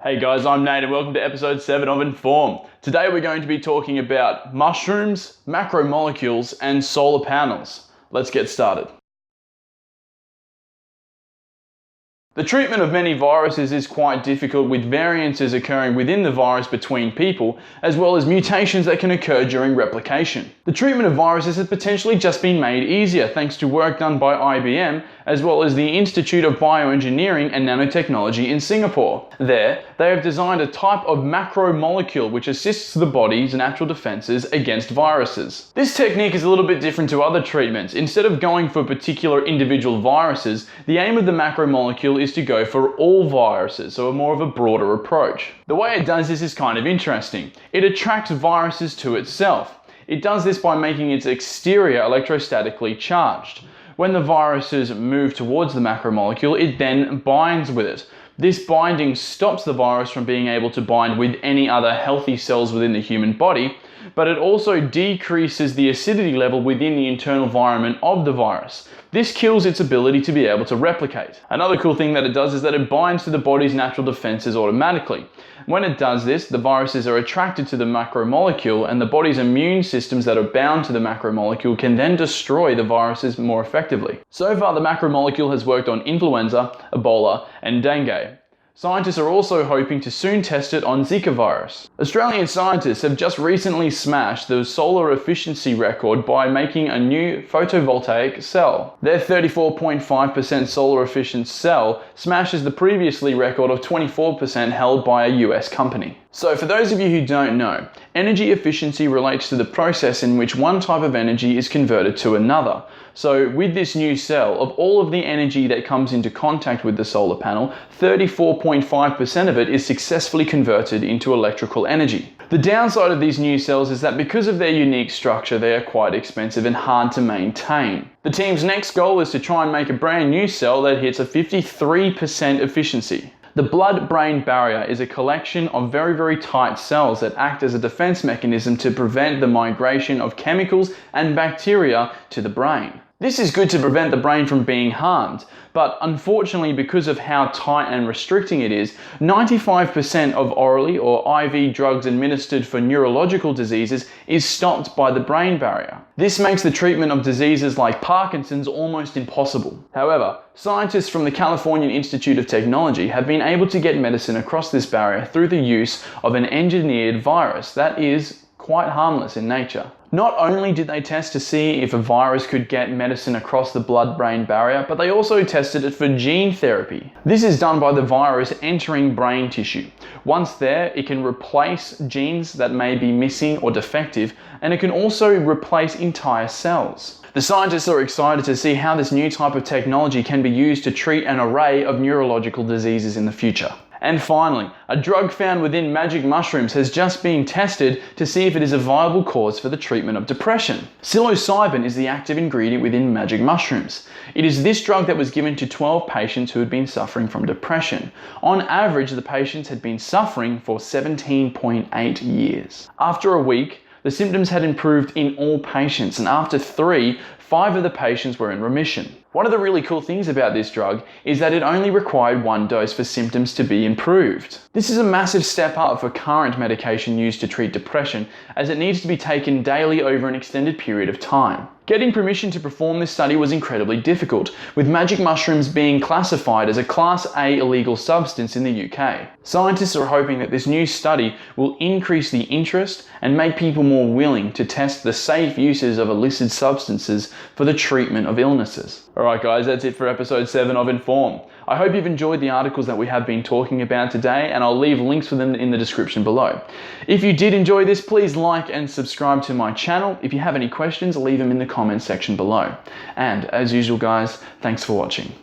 Hey guys, I'm Nate and welcome to episode 7 of Inform. Today we're going to be talking about mushrooms, macromolecules, and solar panels. Let's get started. The treatment of many viruses is quite difficult, with variances occurring within the virus between people, as well as mutations that can occur during replication. The treatment of viruses has potentially just been made easier thanks to work done by IBM, as well as the Institute of Bioengineering and Nanotechnology in Singapore. There, they have designed a type of macromolecule which assists the body's natural defenses against viruses. This technique is a little bit different to other treatments. Instead of going for particular individual viruses, the aim of the macromolecule is to go for all viruses, so more of a broader approach. The way it does this is kind of interesting. It attracts viruses to itself. It does this by making its exterior electrostatically charged. When the viruses move towards the macromolecule, it then binds with it. This binding stops the virus from being able to bind with any other healthy cells within the human body, but it also decreases the acidity level within the internal environment of the virus. This kills its ability to be able to replicate. Another cool thing that it does is that it binds to the body's natural defenses automatically. When it does this, the viruses are attracted to the macromolecule, and the body's immune systems that are bound to the macromolecule can then destroy the viruses more effectively. So far, the macromolecule has worked on influenza, Ebola, and dengue. Scientists are also hoping to soon test it on Zika virus. Australian scientists have just recently smashed the solar efficiency record by making a new photovoltaic cell. Their 34.5% solar efficient cell smashes the previously record of 24% held by a US company. So for those of you who don't know, energy efficiency relates to the process in which one type of energy is converted to another. So with this new cell, of all of the energy that comes into contact with the solar panel, 34.5% of it is successfully converted into electrical energy. The downside of these new cells is that because of their unique structure, they are quite expensive and hard to maintain. The team's next goal is to try and make a brand new cell that hits a 53% efficiency. The blood-brain barrier is a collection of very tight cells that act as a defense mechanism to prevent the migration of chemicals and bacteria to the brain. This is good to prevent the brain from being harmed, but unfortunately, because of how tight and restricting it is, 95% of orally or IV drugs administered for neurological diseases is stopped by the brain barrier. This makes the treatment of diseases like Parkinson's almost impossible. However, scientists from the California Institute of Technology have been able to get medicine across this barrier through the use of an engineered virus that is quite harmless in nature. Not only did they test to see if a virus could get medicine across the blood-brain barrier, but they also tested it for gene therapy. This is done by the virus entering brain tissue. Once there, it can replace genes that may be missing or defective, and it can also replace entire cells. The scientists are excited to see how this new type of technology can be used to treat an array of neurological diseases in the future. And finally, a drug found within magic mushrooms has just been tested to see if it is a viable cause for the treatment of depression. Psilocybin is the active ingredient within magic mushrooms. It is this drug that was given to 12 patients who had been suffering from depression. On average, the patients had been suffering for 17.8 years. After a week, the symptoms had improved in all patients, and after 5 of the patients were in remission. One of the really cool things about this drug is that it only required 1 dose for symptoms to be improved. This is a massive step up for current medication used to treat depression, as it needs to be taken daily over an extended period of time. Getting permission to perform this study was incredibly difficult, with magic mushrooms being classified as a Class A illegal substance in the UK. Scientists are hoping that this new study will increase the interest and make people more willing to test the safe uses of illicit substances for the treatment of illnesses. Alright guys, that's it for episode 7 of Inform. I hope you've enjoyed the articles that we have been talking about today, and I'll leave links for them in the description below. If you did enjoy this, please like and subscribe to my channel. If you have any questions, leave them in the comments section below. And as usual guys, thanks for watching.